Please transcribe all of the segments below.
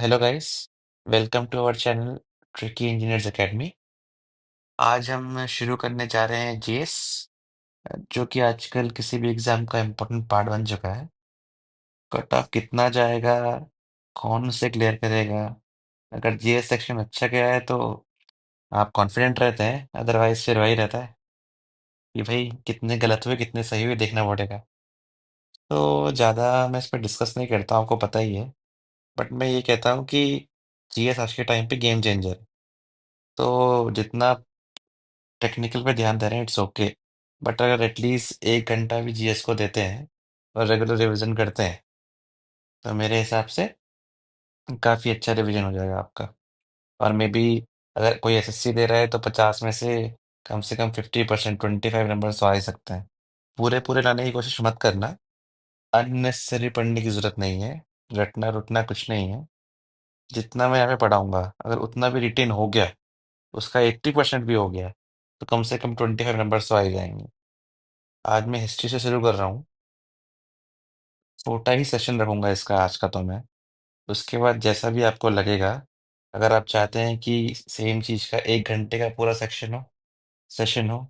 Hello guys, welcome to our channel tricky engineers academy. आज हम शुरू करने जा रहे हैं जीएस, जो कि आजकल किसी भी एग्जाम का इम्पोर्टेंट पार्ट बन चुका है। कट ऑफ कितना जाएगा, कौन से क्लियर करेगा? अगर जीएस सेक्शन अच्छा गया है तो आप कॉन्फिडेंट रहते हैं, अदरवाइज फिर वही रहता है कि भाई कितने गलत हुए कितने सही हुए देखना पड़ेगा। तो ज़्यादा मैं इस पर डिस्कस नहीं करता हूँ, आपको पता ही है। बट मैं ये कहता हूँ कि जीएस आज के टाइम पे गेम चेंजर है। तो जितना टेक्निकल पे ध्यान दे रहे हैं इट्स ओके, बट अगर एटलीस्ट 1 घंटा भी जीएस को देते हैं और रेगुलर रिवीजन करते हैं तो मेरे हिसाब से काफ़ी अच्छा रिवीजन हो जाएगा आपका। और मे बी अगर कोई एसएससी दे रहा है तो 50 में से कम 50%, 25 नंबर तो आ ही सकते हैं। पूरे पूरे लाने की कोशिश मत करना, अननेसेसरी पढ़ने की जरूरत नहीं है। रटना रुटना कुछ नहीं है। जितना मैं यहाँ पे पढ़ाऊंगा अगर उतना भी रिटेन हो गया, उसका 80% भी हो गया, तो कम से कम 25 नंबर तो आ ही जाएंगे। आज मैं हिस्ट्री से शुरू कर रहा हूँ। छोटा ही सेशन रखूंगा इसका आज का तो मैं। उसके बाद जैसा भी आपको लगेगा, अगर आप चाहते हैं कि सेम चीज़ का 1 घंटे का पूरा सेशन हो,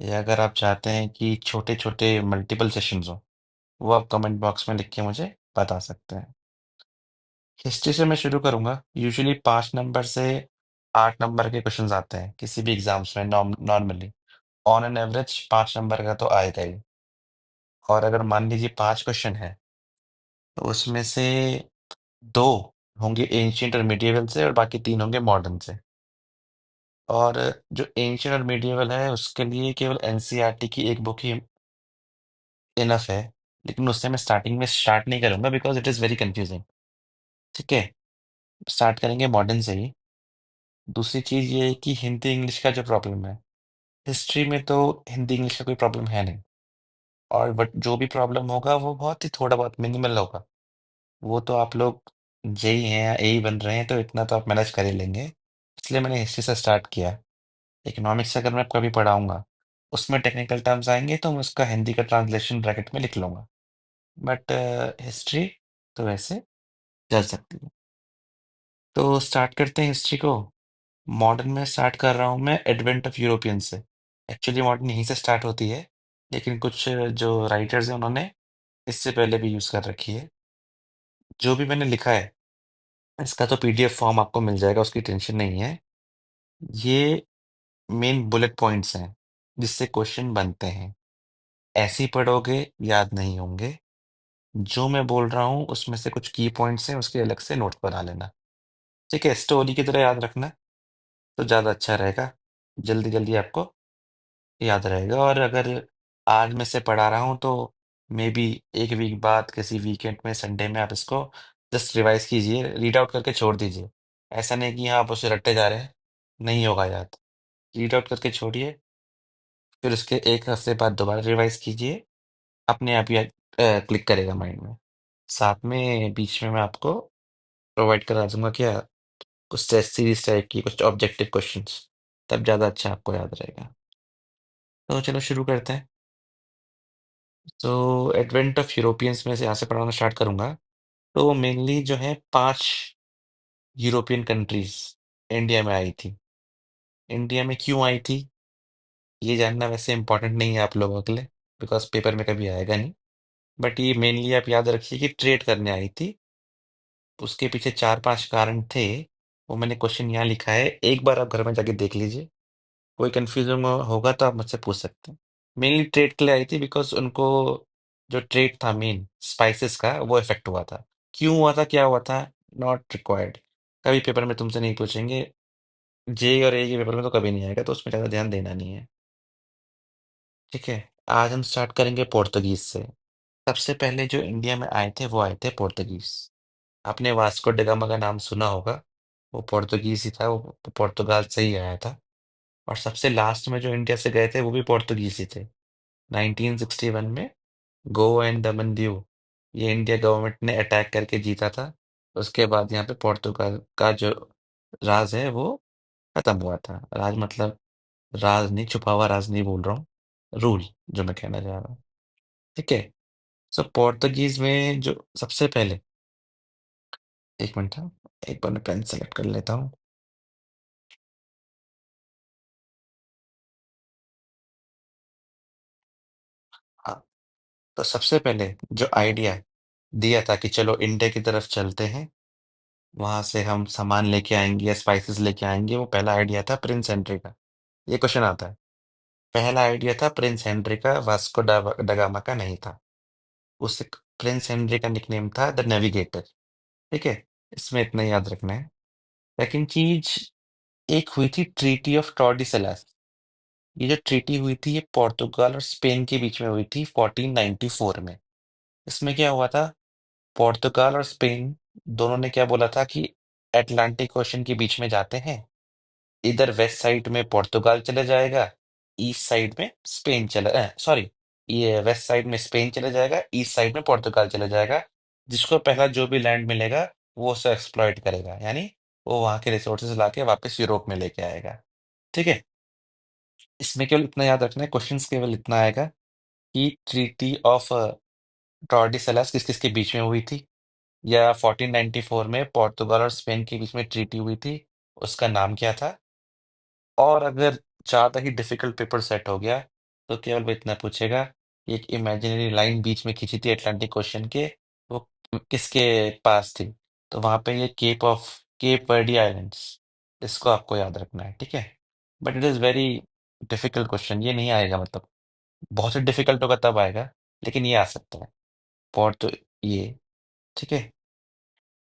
या अगर आप चाहते हैं कि छोटे छोटे मल्टीपल सेशंस हो, वो आप कमेंट बॉक्स में लिख के मुझे बता सकते हैं। हिस्ट्री से मैं शुरू करूंगा। यूजुअली 5 नंबर से 8 नंबर के क्वेश्चंस आते हैं किसी भी एग्जाम्स में, normally on an average 5 number का तो आएगा ही। और अगर मान लीजिए 5 क्वेश्चन है तो उसमें से दो होंगे एंशियंट और मिडिएवल से और बाकी 3 होंगे मॉडर्न से। और जो एंशियंट और मिडिएवल है उसके लिए केवल एनसीईआरटी की एक बुक ही इनफ है। लेकिन उससे मैं स्टार्टिंग में स्टार्ट नहीं करूंगा because it is very confusing. ठीक है, स्टार्ट करेंगे मॉडर्न से ही। दूसरी चीज़ ये है कि हिंदी इंग्लिश का जो प्रॉब्लम है, हिस्ट्री में तो हिंदी इंग्लिश का कोई प्रॉब्लम है नहीं। और बट जो भी प्रॉब्लम होगा वो बहुत ही थोड़ा बहुत मिनिमल होगा। वो तो आप लोग जेई हैं या एई बन रहे हैं तो इतना तो आप मैनेज कर ही लेंगे, इसलिए मैंने हिस्ट्री से स्टार्ट किया। इकोनॉमिक्स अगर मैं कभी पढ़ाऊंगा, उसमें टेक्निकल टर्म्स आएंगे तो मैं उसका हिंदी का ट्रांसलेशन ब्रैकेट में लिख लूंगा। बट हिस्ट्री तो वैसे चल सकती है। तो स्टार्ट करते हैं हिस्ट्री को। मॉडर्न में स्टार्ट कर रहा हूँ मैं एडवेंट ऑफ यूरोपियन से। एक्चुअली मॉडर्न यहीं से स्टार्ट होती है, लेकिन कुछ जो राइटर्स हैं उन्होंने इससे पहले भी यूज़ कर रखी है। जो भी मैंने लिखा है इसका तो पीडीएफ फॉर्म आपको मिल जाएगा, उसकी टेंशन नहीं है। ये मेन बुलेट पॉइंट्स हैं जिससे क्वेश्चन बनते हैं। ऐसे ही पढ़ोगे याद नहीं होंगे। जो मैं बोल रहा हूँ उसमें से कुछ की पॉइंट्स हैं, उसके अलग से नोट बना लेना। ठीक है, स्टोरी की तरह याद रखना तो ज़्यादा अच्छा रहेगा। जल्दी जल्दी आपको याद रहेगा। और अगर आज मैं से पढ़ा रहा हूँ तो मे बी एक वीक बाद किसी वीकेंड में संडे में आप इसको जस्ट रिवाइज कीजिए, रीड आउट करके छोड़ दीजिए। ऐसा नहीं कि हाँ आप उसे रट्टे जा रहे हैं, नहीं होगा याद। रीड आउट करके छोड़िए, फिर उसके 1 हफ्ते बाद दोबारा रिवाइज कीजिए, अपने आप ही क्लिक करेगा माइंड में। साथ में बीच में मैं आपको प्रोवाइड करा दूंगा क्या, कुछ टेस्ट सीरीज टाइप की कुछ ऑब्जेक्टिव क्वेश्चंस, तब ज़्यादा अच्छा आपको याद रहेगा। तो चलो शुरू करते हैं। तो एडवेंट ऑफ यूरोपियंस में से यहाँ से पढ़ाना स्टार्ट करूंगा। तो मेनली जो है 5 यूरोपियन कंट्रीज इंडिया में आई थी। इंडिया में क्यों आई थी ये जानना वैसे इंपॉर्टेंट नहीं है आप लोगों के लिए, बिकॉज पेपर में कभी आएगा नहीं। बट ये मेनली आप याद रखिए कि ट्रेड करने आई थी। उसके पीछे 4-5 कारण थे। वो मैंने क्वेश्चन यहाँ लिखा है, एक बार आप घर में जाके देख लीजिए। कोई कंफ्यूजन होगा तो आप मुझसे पूछ सकते हैं। मेनली ट्रेड के लिए आई थी बिकॉज उनको जो ट्रेड था मेन स्पाइसेस का वो इफेक्ट हुआ था। क्यों हुआ था, क्या हुआ था, नॉट रिक्वायर्ड। कभी पेपर में तुमसे नहीं पूछेंगे। जे और ए के पेपर में तो कभी नहीं आएगा, तो उसमें ज़्यादा ध्यान देना नहीं है। ठीक है, आज हम स्टार्ट करेंगे पोर्तुगीज से। सबसे पहले जो इंडिया में आए थे वो आए थे पोर्तुगीज। आपने वास्को ड गामा का नाम सुना होगा, वो पोर्तुगीज ही था, वो पुर्तगाल से ही आया था। और सबसे लास्ट में जो इंडिया से गए थे वो भी पोर्तुगीज ही थे। 1961 में गोवा एंड दमन दीव, ये इंडिया गवर्नमेंट ने अटैक करके जीता था। उसके बाद यहाँ पे पोर्तुगाल का जो राज है वो खत्म हुआ था। राज मतलब राज नहीं, छुपा हुआ राज नहीं बोल रहा हूँ, रूल जो मैं कहना चाह रहा हूँ। ठीक है। सो पोर्तुगीज में जो सबसे पहले एक मिनट था, एक बार मैं पेन सेलेक्ट कर लेता हूँ। हाँ, तो सबसे पहले जो आइडिया दिया था कि चलो इंडिया की तरफ चलते हैं, वहां से हम सामान लेके आएंगे या स्पाइसेस लेके आएंगे, वो पहला आइडिया था प्रिंस हेनरी का। ये क्वेश्चन आता है। पहला आइडिया था प्रिंस हेनरी का, वास्को डगामा का नहीं था। उस प्रिंस हेनरी का निकनेम था द नेविगेटर। ठीक है, इसमें इतना याद रखना है। सेकंड चीज, एक हुई थी ट्रीटी ऑफ टॉर्डिसलास। ये जो ट्रीटी हुई थी ये पोर्तुगाल और स्पेन के बीच में हुई थी 1494 में। इसमें क्या हुआ था, पोर्तुगाल और स्पेन दोनों ने क्या बोला था कि अटलांटिक ओशन के बीच में जाते हैं। इधर वेस्ट साइड में पोर्तुगाल चले जाएगा, ईस्ट साइड में स्पेन चला, सॉरी, ये वेस्ट साइड में स्पेन चले जाएगा, ईस्ट साइड में पोर्तुगाल चले जाएगा। जिसको पहला जो भी लैंड मिलेगा वो उसे एक्सप्लॉइट करेगा, यानी वो वहां के रिसोर्सेज लाके वापस यूरोप में लेके आएगा। ठीक है, इसमें केवल इतना याद रखना है, क्वेश्चंस केवल इतना आएगा कि ट्रीटी ऑफ टॉर्डिसलास किस किस के बीच में हुई थी, या 1494 में पोर्तुगाल और स्पेन के बीच में ट्रीटी हुई थी, उसका नाम क्या था। और अगर ज़्यादा ही डिफिकल्ट पेपर सेट हो गया तो केवल वो इतना पूछेगा कि एक इमेजिनरी लाइन बीच में खींची थी अटलांटिक ओशन के, वो किसके पास थी। तो वहां पे ये केप वर्डी आइलैंड्स, इसको आपको याद रखना है। ठीक है, but it is very difficult question, ये नहीं आएगा, मतलब बहुत ही डिफिकल्ट होगा तब आएगा, लेकिन ये आ सकता है। पोर्टो ये, ठीक है,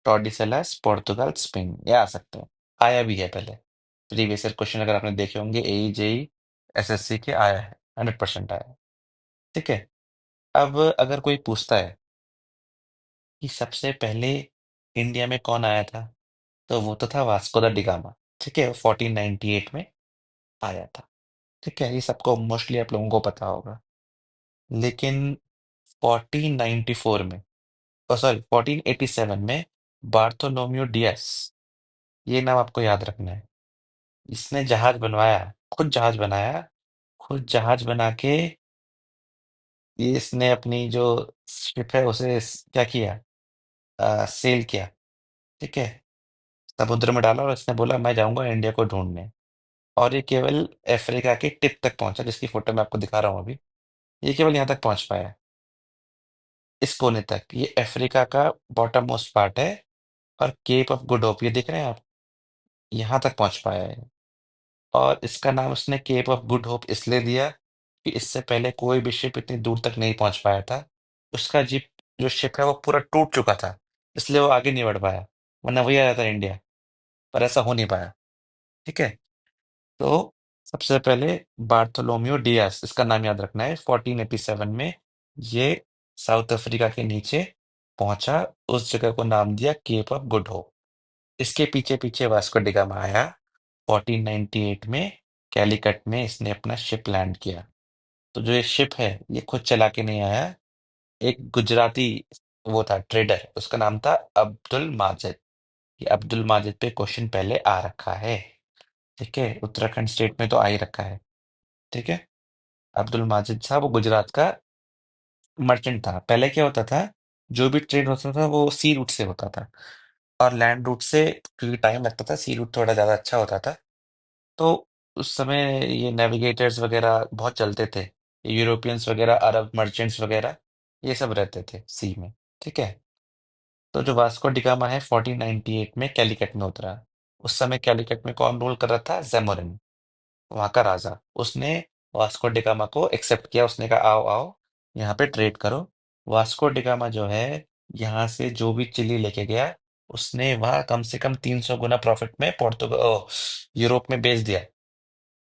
टॉर्डिसलास पोर्तुगाल स्पेन, ये आ सकता है। आया भी है पहले, प्रीवियस ईयर क्वेश्चन अगर आपने देखे होंगे एई जेई एसएससी के, आया है, 100% आया है। ठीक है, अब अगर कोई पूछता है कि सबसे पहले इंडिया में कौन आया था, तो वो तो था वास्को द डिगामा। ठीक है, 1498 में आया था। ठीक है, ये सबको मोस्टली आप लोगों को पता होगा। लेकिन 1494 में, सॉरी 1487 में बार्थोलोम्यू डियास, ये नाम आपको याद रखना है। इसने जहाज बनवाया, खुद जहाज बनाया, खुद जहाज बना के ये इसने अपनी जो शिप है उसे क्या किया, सेल किया। ठीक है, समुद्र में डाला और इसने बोला मैं जाऊंगा इंडिया को ढूंढने। और ये केवल अफ्रीका के टिप तक पहुंचा, जिसकी फोटो मैं आपको दिखा रहा हूँ अभी। ये केवल यहाँ तक पहुंच पाया है, इस कोने तक। ये अफ्रीका का बॉटम मोस्ट पार्ट है। और केप ऑफ गुड होप, ये देख रहे हैं आप, यहाँ तक पहुंच पाया है। और इसका नाम उसने केप ऑफ गुड होप इसलिए दिया कि इससे पहले कोई भी शिप इतनी दूर तक नहीं पहुंच पाया था। उसका जीप जो शिप है वो पूरा टूट चुका था, इसलिए वो आगे नहीं बढ़ पाया, वरना वही आ जाता इंडिया। पर ऐसा हो नहीं पाया। ठीक है, तो सबसे पहले बार्थोलोम्यू डियास, इसका नाम याद रखना है, 1487 में ये साउथ अफ्रीका के नीचे पहुंचा। उस जगह को नाम दिया केप ऑफ गुड होप। इसके पीछे पीछे वास्को डिगामा आया। 1498 में कैलीकट में इसने अपना शिप लैंड किया। तो जो ये शिप है ये खुद चला के नहीं आया, एक गुजराती वो था ट्रेडर, उसका नाम था अब्दुल माजिद। ये अब्दुल माजिद पे क्वेश्चन पहले आ रखा है। ठीक है, उत्तराखंड स्टेट में तो आ ही रखा है। ठीक है, अब्दुल माजिद साहब वो गुजरात का मर्चेंट था। पहले क्या होता था, जो भी ट्रेड होता था वो सी रूट से होता था, और लैंड रूट से क्योंकि टाइम लगता था, सी रूट थोड़ा ज्यादा अच्छा होता था। तो उस समय ये नेविगेटर्स वगैरह बहुत चलते थे, यूरोपियंस वगैरह, अरब मर्चेंट्स वगैरह, ये सब रहते थे सी में। ठीक है, तो जो वास्को डिगामा है 1498 में कैलिकट में उतरा। उस समय कैलिकट में कौन रूल कर रहा था, जेमोरिन, वहां का राजा। उसने वास्को डिगामा को एक्सेप्ट किया, उसने कहा आओ आओ यहाँ पे ट्रेड करो। वास्को डिगामा जो है यहाँ से जो भी चिली लेके गया, उसने वहां कम से कम 300 गुना प्रॉफिट में पोर्तुगल यूरोप में बेच दिया।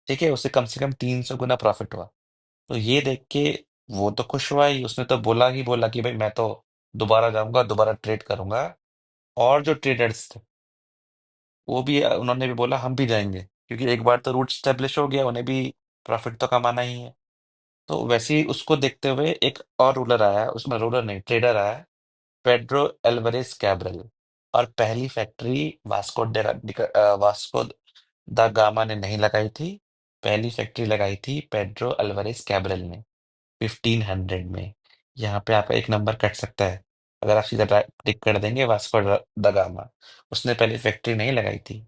ठीक है, उसे कम से कम 300 गुना प्रॉफिट हुआ। तो ये देख के वो तो खुश हुआ ही, उसने तो बोला कि भाई मैं तो दोबारा जाऊंगा, दोबारा ट्रेड करूंगा। और जो ट्रेडर्स थे वो भी उन्होंने भी बोला हम भी जाएंगे, क्योंकि एक बार तो रूट स्टेब्लिश हो गया, उन्हें भी प्रॉफिट तो कमाना ही है। तो वैसे ही उसको देखते हुए एक और रूलर आया, उसमें रूलर नहीं ट्रेडर आया, पेड्रो एल्वारेज कैब्रल। और पहली फैक्ट्री वास्को दा गामा ने नहीं लगाई थी, पहली फैक्ट्री लगाई थी पेड्रो अल्वारेज कैब्रल ने 1500 में। यहाँ पे आपका एक नंबर कट सकता है, अगर आप सीधा टिक कर देंगे, वास्को द गामा। उसने पहले फैक्ट्री नहीं लगाई थी।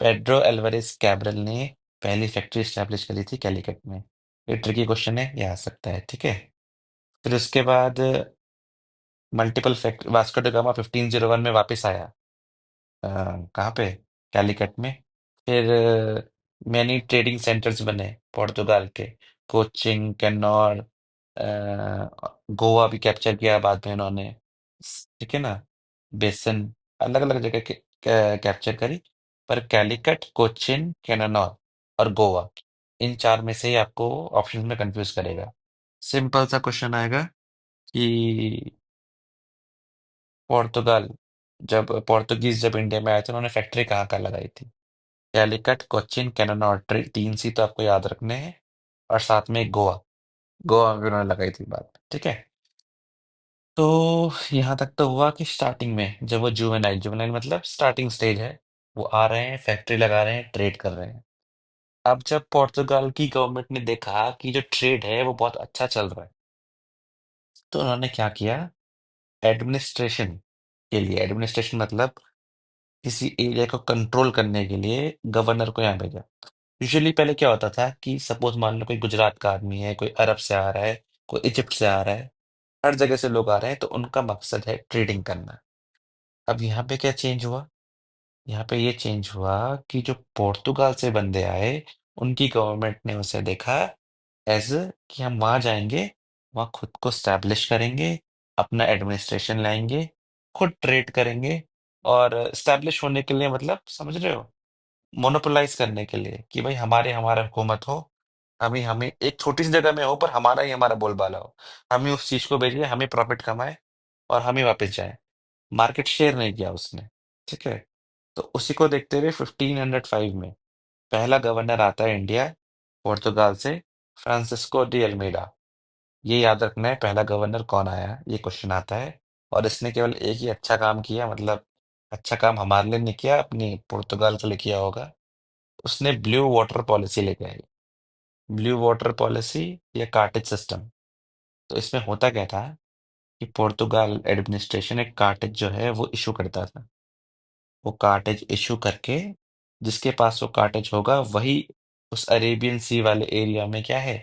पेड्रो एल्वारेज कैब्रल ने पहली फैक्ट्री स्टैब्लिश करी थी कैलिकट में। ये ट्रिकी क्वेश्चन है, ये आ सकता है, ठीक है। फिर उसके बाद multiple factory, Vasco da Gama 1501 में वापस आया। कहाँ पे? कैलिकट में। फिर मैनी ट्रेडिंग सेंटर्स बने पुर्तगाल के। कोचिन, कन्नौर, गोवा भी कैप्चर किया बाद में इन्होंने। ठीक है ना। बेसन, अलग अलग जगह कैप्चर करी। पर कैलिकट, कोचिन, कन्नौर और गोवा, इन चार में से ही आपको ऑप्शन में कंफ्यूज करेगा। सिंपल सा क्वेश्चन आएगा कि पुर्तगाल जब इंडिया में आए थे, उन्होंने फैक्ट्री कहाँ कहाँ लगाई थी? कैलिकट, कोचिन, कन्नौर, तीन सी तो आपको याद रखने हैं। और साथ में गोवा, गोवा में भी उन्होंने लगाई थी बात, ठीक है। तो यहाँ तक तो हुआ कि स्टार्टिंग में जब वो जुवेनाइल, जुवेनाइल मतलब स्टार्टिंग स्टेज है, वो आ रहे हैं, फैक्ट्री लगा रहे हैं, ट्रेड कर रहे हैं। अब जब पुर्तगाल की गवर्नमेंट ने देखा कि जो ट्रेड है वो बहुत अच्छा चल रहा है, तो उन्होंने क्या किया? एडमिनिस्ट्रेशन के लिए, एडमिनिस्ट्रेशन मतलब किसी एरिया को कंट्रोल करने के लिए गवर्नर को यहाँ भेजा। यूजुअली पहले क्या होता था कि सपोज मान लो कोई गुजरात का आदमी है, कोई अरब से आ रहा है, कोई इजिप्ट से आ रहा है, हर जगह से लोग आ रहे हैं, तो उनका मकसद है ट्रेडिंग करना। अब यहाँ पे क्या चेंज हुआ? यहाँ पे ये चेंज हुआ कि जो पोर्तुगाल से बंदे आए, उनकी गवर्नमेंट ने उसे देखा एज कि हम वहां जाएंगे, वहां खुद को स्टैब्लिश करेंगे, अपना एडमिनिस्ट्रेशन लाएंगे, खुद ट्रेड करेंगे। और स्टैब्लिश होने के लिए मतलब समझ रहे हो, मोनोपोलाइज करने के लिए कि भाई हमारा हुकूमत हो। हम ही एक छोटी सी जगह में हो, पर हमारा ही हमारा बोलबाला हो। हम ही उस चीज को भेजिए, हम ही प्रॉफिट कमाए और हम ही वापस जाए। मार्केट शेयर नहीं किया उसने, ठीक है। तो उसी को देखते हुए 1505 में पहला गवर्नर आता है इंडिया, पुर्तगाल से, फ्रांसिस्को डी अल्मीडा। ये याद रखना है, पहला गवर्नर कौन आया, ये क्वेश्चन आता है। और इसने केवल एक ही अच्छा काम किया, मतलब अच्छा काम हमारे लिए नहीं किया, अपनी पुर्तगाल के लिए किया होगा। उसने ब्लू वाटर पॉलिसी लेके आई। ब्लू वाटर पॉलिसी या कार्टेज सिस्टम। तो इसमें होता क्या था कि पुर्तगाल एडमिनिस्ट्रेशन एक कार्टेज जो है वो इशू करता था। वो कार्टेज इशू करके, जिसके पास वो कार्टेज होगा वही उस अरेबियन सी वाले एरिया में क्या है,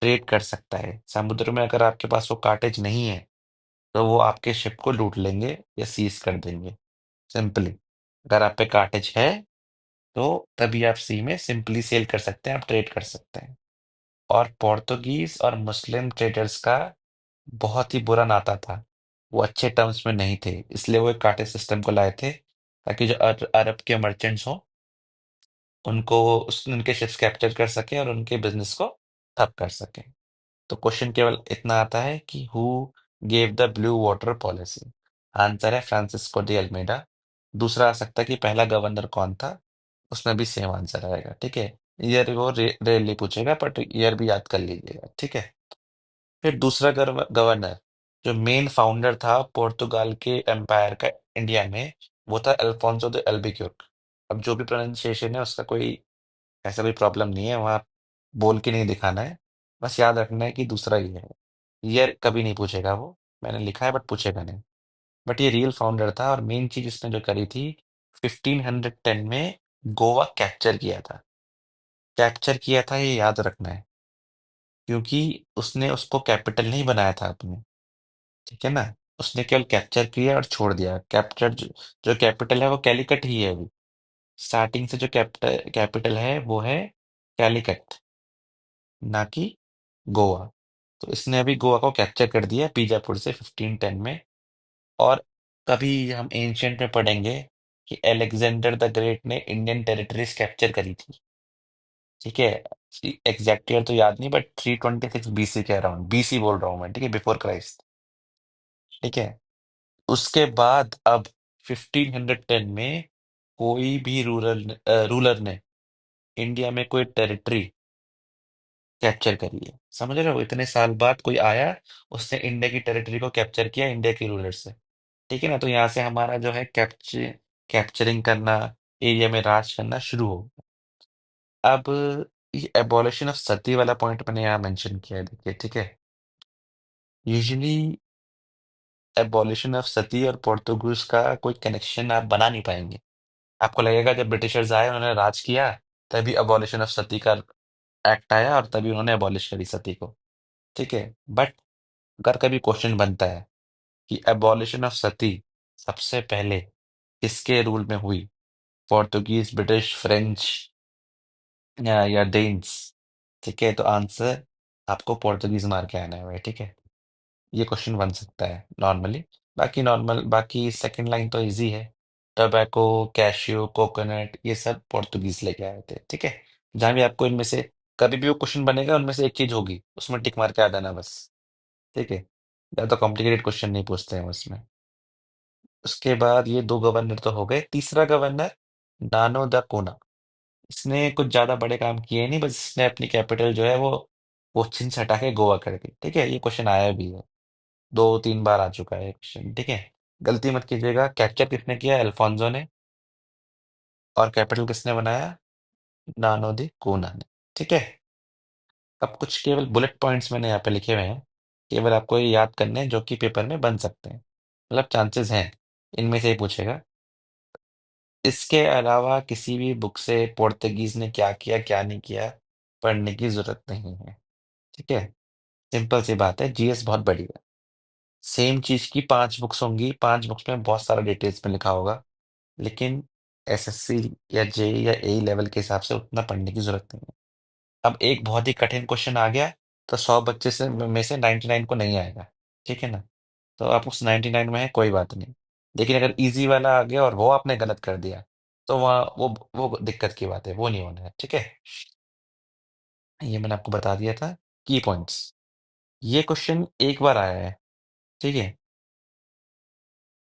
ट्रेड कर सकता है। समुद्र में अगर आपके पास वो कार्टेज नहीं है, तो वो आपके शिप को लूट लेंगे या सीज कर देंगे, सिंपली। अगर आप पे कार्टेज है, तो तभी आप सी में सिंपली सेल कर सकते हैं, आप ट्रेड कर सकते हैं। और पोर्तुगीज और मुस्लिम ट्रेडर्स का बहुत ही बुरा नाता था। वो अच्छे टर्म्स में नहीं थे, इसलिए वो एक कार्टेज सिस्टम को लाए थे, ताकि जो अरब के मर्चेंट्स हों, उनको उनके शिप्स कैप्चर कर सके और उनके बिजनेस को ठप कर सके। तो क्वेश्चन केवल इतना आता है कि who gave the blue water policy? Answer है फ्रांसिस्को डी अल्मेडा। दूसरा आ सकता है कि पहला गवर्नर कौन था, उसमें भी सेम आंसर आएगा, ठीक है। ईयर वो रेयरली पूछेगा, बट ईयर भी याद कर लीजिएगा, ठीक है। फिर दूसरा गवर्नर, जो मेन फाउंडर था पोर्तुगाल के एम्पायर का इंडिया में, वो था अल्फोंसो de अल्बुक्यर्क। अब जो भी प्रोनाउंसिएशन है उसका कोई ऐसा कोई प्रॉब्लम नहीं है, वहाँ बोल के नहीं दिखाना है, बस याद रखना है कि दूसरा ही है। ईयर कभी नहीं पूछेगा वो, मैंने लिखा है बट पूछेगा नहीं। बट ये रियल फाउंडर था, और मेन चीज इसने जो करी थी, 1510 में गोवा कैप्चर किया था। कैप्चर किया था, ये याद रखना है, क्योंकि उसने उसको कैपिटल नहीं बनाया था अपने, ठीक है ना। उसने केवल कैप्चर किया और छोड़ दिया। कैप्चर जो कैपिटल है वो कैलिकट ही है अभी। स्टार्टिंग से जो कैपिटल कैपिटल है वो है कैलिकट, ना कि गोवा। तो इसने अभी गोवा को कैप्चर कर दिया बीजापुर से 1510 में। और कभी हम एंशियंट में पढ़ेंगे कि अलेक्जेंडर द ग्रेट ने इंडियन टेरिटरीज कैप्चर करी थी, ठीक है। एग्जैक्ट ईयर तो याद नहीं, बट 326 बीसी के अराउंड, बीसी बोल रहा हूँ मैं, ठीक है, बिफोर क्राइस्ट, ठीक है। उसके बाद अब 1510 में कोई भी रूलर ने इंडिया में कोई टेरिटरी कैप्चर करी है, समझ रहे हो? इतने साल बाद कोई आया, उसने इंडिया की टेरिटरी को कैप्चर किया इंडिया के रूलर से, ठीक है ना। तो यहाँ से हमारा जो है कैप्चरिंग करना, एरिया में राज करना शुरू हो। अब ये एबॉलिशन ऑफ सती वाला पॉइंट मैंने यहाँ मेंशन किया है, देखिए, ठीक है। यूजुअली एबॉलिशन ऑफ सती और पोर्तुगीज का कोई कनेक्शन आप बना नहीं पाएंगे। आपको लगेगा जब ब्रिटिशर्स आए उन्होंने राज किया, तभी अबॉलिशन ऑफ सती का एक्ट आया और तभी उन्होंने अबॉलिश करी सती को। ठीक है, बट अगर कभी क्वेश्चन बनता है कि एबॉलिशन ऑफ सती सबसे पहले किसके रूल में हुई, पोर्तुगीज, ब्रिटिश, फ्रेंच या डेन्स, ठीक है, तो आंसर आपको पोर्तुगीज मार के आना है भाई। ठीक है, ये क्वेश्चन बन सकता है नॉर्मली। बाकी सेकंड लाइन तो इजी है। टोबैको, कैशियो, कोकोनट, ये सब पोर्तुगीज लेके आए थे। ठीक है, जहां भी आपको इनमें से कभी भी वो क्वेश्चन बनेगा उनमें से एक चीज होगी, उसमें टिक मार के आ जाना बस। ठीक है, ज्यादा कॉम्प्लिकेटेड क्वेश्चन नहीं पूछते हैं उसमें। उसके बाद ये दो गवर्नर तो हो गए। तीसरा गवर्नर नानो द कोना। इसने कुछ ज्यादा बड़े काम किए नहीं, बस इसने अपनी कैपिटल जो है वो कोच्चिन से हटा के गोवा कर दी। ठीक है, ये क्वेश्चन आया भी है, 2-3 बार आ चुका है क्वेश्चन। ठीक है, गलती मत कीजिएगा। कैप्चर किसने किया? अल्फोंसो ने। और कैपिटल किसने बनाया? नानो दी कोना ने। ठीक है, अब कुछ केवल बुलेट पॉइंट्स मैंने यहाँ पे लिखे हुए हैं, केवल आपको ये याद करने हैं जो कि पेपर में बन सकते हैं, मतलब चांसेस हैं इनमें से ही पूछेगा। इसके अलावा किसी भी बुक से पोर्तुगीज ने क्या किया क्या नहीं किया पढ़ने की जरूरत नहीं है। ठीक है, सिंपल सी बात है, जीएस बहुत बड़ी है। सेम चीज की 5 बुक्स होंगी, 5 बुक्स में बहुत सारा डिटेल्स में लिखा होगा, लेकिन एसएससी या जेई या ए लेवल के हिसाब से उतना पढ़ने की जरूरत नहीं है। अब एक बहुत ही कठिन क्वेश्चन आ गया, तो 100 बच्चे से में से 99 को नहीं आएगा। ठीक है ना, तो आप उस 99 में है, कोई बात नहीं। लेकिन अगर इजी वाला आ गया और वो आपने गलत कर दिया, तो वहाँ वो दिक्कत की बात है, वो नहीं होना है। ठीक है, ये मैंने आपको बता दिया था की पॉइंट्स। ये क्वेश्चन एक बार आया है। ठीक है,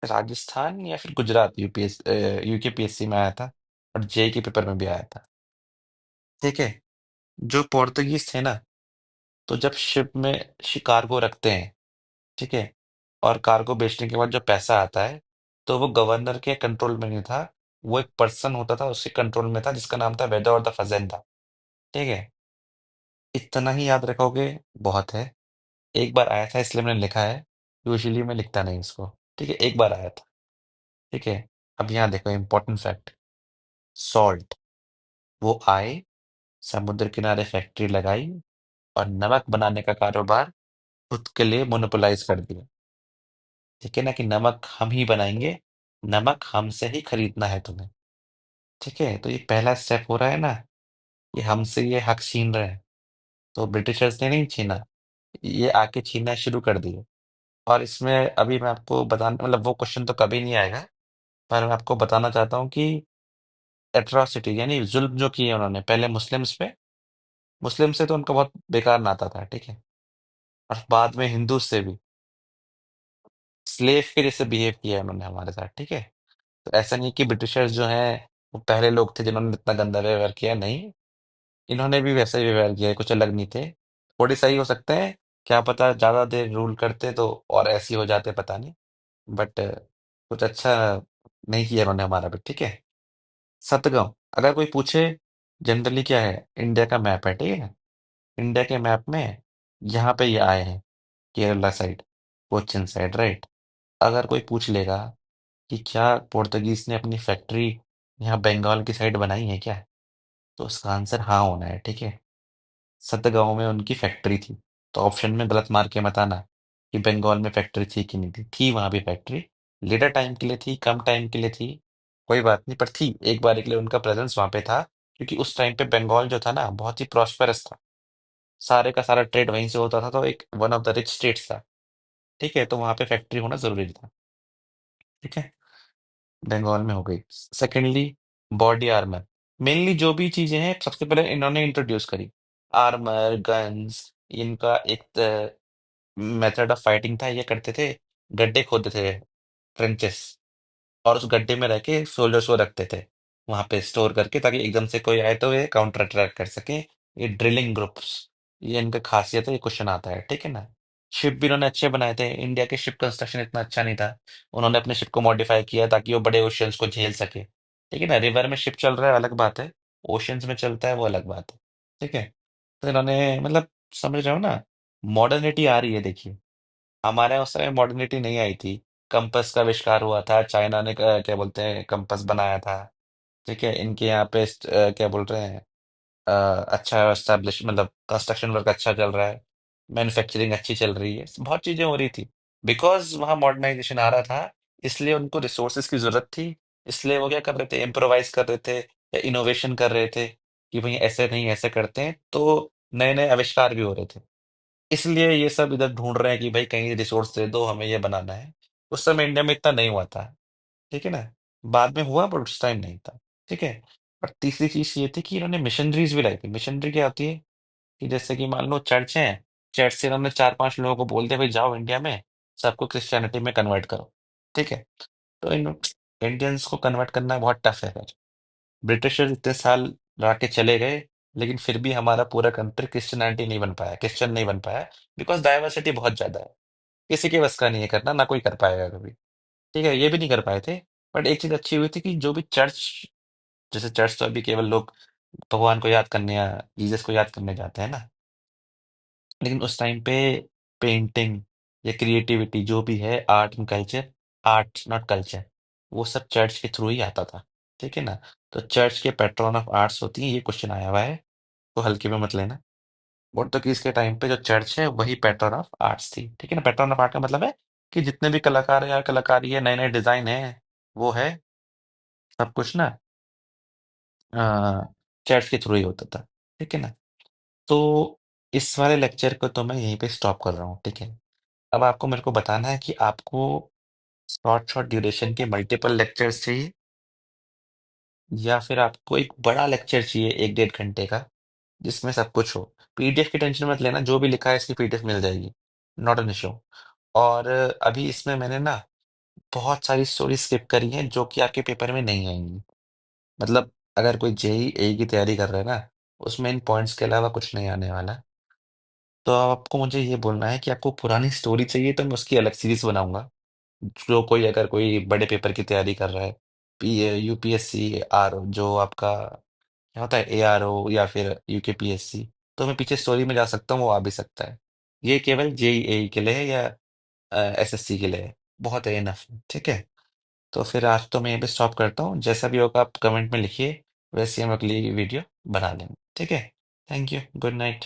राजस्थान या फिर गुजरात यूकेपीएससी में आया था, और जेई के पेपर में भी आया था। ठीक है, जो पोर्तुगीज थे ना, तो जब शिप में कार्गो रखते हैं, ठीक है, और कार्गो बेचने के बाद जो पैसा आता है, तो वो गवर्नर के कंट्रोल में नहीं था, वो एक पर्सन होता था उसके कंट्रोल में था, जिसका नाम था वेदर और द फजेंदा। ठीक है, इतना ही याद रखोगे बहुत है। एक बार आया था इसलिए मैंने लिखा है, यूजुअली मैं लिखता नहीं इसको। ठीक है, एक बार आया था। ठीक है, अब यहाँ देखो इंपॉर्टेंट फैक्ट। सॉल्ट, वो आए, समुद्र किनारे फैक्ट्री लगाई, और नमक बनाने का कारोबार खुद के लिए मोनोपोलाइज कर दिया। ठीक है ना, कि नमक हम ही बनाएंगे, नमक हमसे ही खरीदना है तुम्हें। ठीक है, तो ये पहला स्टेप हो रहा है ना, ये हमसे ये हक छीन रहे हैं। तो ब्रिटिशर्स ने नहीं छीना, ये आके छीनना शुरू कर दिए। और इसमें अभी मैं आपको बताना, मतलब वो क्वेश्चन तो कभी नहीं आएगा, पर मैं आपको बताना चाहता हूँ कि एट्रॉसिटी यानी जुल्म जो किए उन्होंने पहले मुस्लिम्स पे, मुस्लिम से तो उनका बहुत बेकार नाता था। ठीक है, और बाद में हिंदू से भी स्लेव के जैसे बिहेव किया है उन्होंने हमारे साथ। ठीक है, तो ऐसा नहीं कि ब्रिटिशर्स जो हैं वो पहले लोग थे जिन्होंने इतना गंदा व्यवहार किया, नहीं, इन्होंने भी वैसा ही व्यवहार किया है, कुछ अलग नहीं थे। थोड़े सही हो सकते हैं, क्या पता ज्यादा देर रूल करते तो और ऐसी हो जाते, पता नहीं, बट कुछ अच्छा नहीं किया उन्होंने हमारा भी। ठीक है, सतगम, अगर कोई पूछे, जनरली क्या है, इंडिया का मैप है। ठीक है, इंडिया के मैप में यहाँ पे ये आए हैं, Kerala side, Cochin side, right. अगर कोई पूछ लेगा कि क्या पोर्तुगीज ने अपनी फैक्ट्री यहाँ बंगाल की साइड बनाई है क्या, तो उसका आंसर हाँ होना है। ठीक है, सतगांव में उनकी फैक्ट्री थी। तो ऑप्शन में गलत मार के मत आना कि बंगाल में फैक्ट्री थी कि नहीं थी, थी वहां भी फैक्ट्री। लेटर टाइम के लिए थी, कम टाइम के लिए थी, कोई बात नहीं, पर थी, एक बार के लिए उनका प्रेजेंस वहां पे था। क्योंकि उस टाइम पे बंगाल जो था ना बहुत ही प्रॉस्पेरस था, सारे का सारा ट्रेड वहीं से होता था, तो एक one of the rich states था। ठीक है, तो वहां पे फैक्ट्री होना जरूरी था। ठीक है, बंगाल में हो गई। सेकेंडली, बॉडी आर्मर, मेनली जो भी चीजें हैं सबसे पहले इन्होंने इंट्रोड्यूस करी। आर्मर, गन्स, इनका एक मेथड ऑफ फाइटिंग था, ये करते थे, गड्ढे खोदते थे, ट्रेंचेस, और उस गड्ढे में रह के सोल्जर्स को रखते थे वहां पे स्टोर करके, ताकि एकदम से कोई आए तो ये काउंटर अटैक कर सके। ये ड्रिलिंग ग्रुप्स, ये इनका खासियत है, ये क्वेश्चन आता है। ठीक है ना, शिप भी इन्होंने अच्छे बनाए थे, इंडिया के शिप कंस्ट्रक्शन इतना अच्छा नहीं था, उन्होंने अपने शिप को मॉडिफाई किया ताकि वो बड़े ओशियंस को झेल सके। ठीक है ना, रिवर में शिप चल रहा है अलग बात है, ओशियंस में चलता है वो अलग बात है। ठीक है, तो इन्होंने मतलब, समझ रहे हो ना, मॉडर्निटी आ रही है, देखिए। हमारे यहाँ उस समय मॉडर्निटी नहीं आई थी। कंपास का आविष्कार हुआ था, चाइना ने क्या बोलते हैं कंपास बनाया था। ठीक है, इनके यहाँ पे क्या बोल रहे हैं, अच्छा एस्टेब्लिश मतलब कंस्ट्रक्शन वर्क अच्छा चल रहा है, मैन्युफैक्चरिंग अच्छी चल रही है, बहुत चीजें हो रही थी। बिकॉज वहाँ मॉडर्नाइजेशन आ रहा था, इसलिए उनको रिसोर्सेज की जरूरत थी। इसलिए वो क्या कर रहे थे, इम्प्रोवाइज कर रहे थे या इनोवेशन कर रहे थे कि भाई ऐसे नहीं ऐसे करते हैं, तो नए नए आविष्कार भी हो रहे थे। इसलिए ये सब इधर ढूंढ रहे हैं कि भाई कहीं रिसोर्स दे दो, हमें ये बनाना है। उस समय इंडिया में इतना नहीं हुआ था। ठीक है ना, बाद में हुआ पर उस टाइम नहीं था। ठीक है। और तीसरी चीज ये थी कि इन्होंने मिशनरीज भी लाई थी। मिशनरी क्या होती है कि जैसे कि मान लो चर्च है, चर्च से इन्होंने चार पांच लोगों को बोल दिया भाई जाओ इंडिया में सबको क्रिश्चियनिटी में कन्वर्ट करो। ठीक है। तो इन इंडियंस को कन्वर्ट करना बहुत टफ है फिर। ब्रिटिशर्स इतने साल रह के चले गए, लेकिन फिर भी हमारा पूरा कंट्री क्रिश्चियनिटी नहीं बन पाया, क्रिश्चियन नहीं बन पाया। बिकॉज डाइवर्सिटी बहुत ज्यादा है, किसी के बस का नहीं है करना, ना कोई कर पाएगा कभी। ठीक है, ये भी नहीं कर पाए थे। बट एक चीज अच्छी हुई थी कि जो भी चर्च, जैसे चर्च तो अभी केवल लोग भगवान को याद करने या जीसस को याद करने जाते हैं ना, लेकिन उस टाइम पे पेंटिंग या क्रिएटिविटी जो भी है, art and culture, art not culture, वो सब चर्च के थ्रू ही आता था। ठीक है ना। तो चर्च के पैट्रन ऑफ आर्ट्स होती है, ये क्वेश्चन आया हुआ है, तो हल्के में मत लेना। पुर्तगीज के टाइम पे जो चर्च है वही पैट्रन ऑफ आर्ट्स थी। ठीक है ना, पैट्रन ऑफ आर्ट का मतलब है कि जितने भी कलाकार या कलाकारी है, नए नए डिजाइन है, वो है सब कुछ ना चर्च के थ्रू ही होता था। ठीक है ना। तो इस वाले लेक्चर को तो मैं यहीं पे स्टॉप कर रहा हूँ। ठीक है। अब आपको मेरे को बताना है कि आपको शॉर्ट शॉर्ट ड्यूरेशन के मल्टीपल लेक्चर्स चाहिए, या फिर आपको एक बड़ा लेक्चर चाहिए 1 डेढ़ घंटे का, जिसमें सब कुछ हो। पीडीएफ की टेंशन मत लेना, जो भी लिखा है इसकी पीडीएफ मिल जाएगी, नॉट एन इशू। और अभी इसमें मैंने ना बहुत सारी स्टोरी स्किप करी हैं जो कि आपके पेपर में नहीं आएंगी। मतलब अगर कोई जेई ए की तैयारी कर रहा है ना, उसमें इन पॉइंट्स के अलावा कुछ नहीं आने वाला। तो आपको मुझे ये बोलना है कि आपको पुरानी स्टोरी चाहिए तो मैं उसकी अलग सीरीज बनाऊंगा। जो कोई अगर कोई बड़े पेपर की तैयारी कर रहा है, पी यूपीएससी आर जो आपका क्या होता है एआरओ या फिर यूकेपीएससी, तो मैं पीछे स्टोरी में जा सकता हूँ, वो आ भी सकता है। ये केवल जेईई के लिए है या एसएससी के लिए है, बहुत है इनफ। ठीक है। तो फिर आज तो मैं यहाँ पे स्टॉप करता हूँ, जैसा भी होगा आप कमेंट में लिखिए, वैसे हम अगली वीडियो बना लेंगे। ठीक है। Thank you, good night.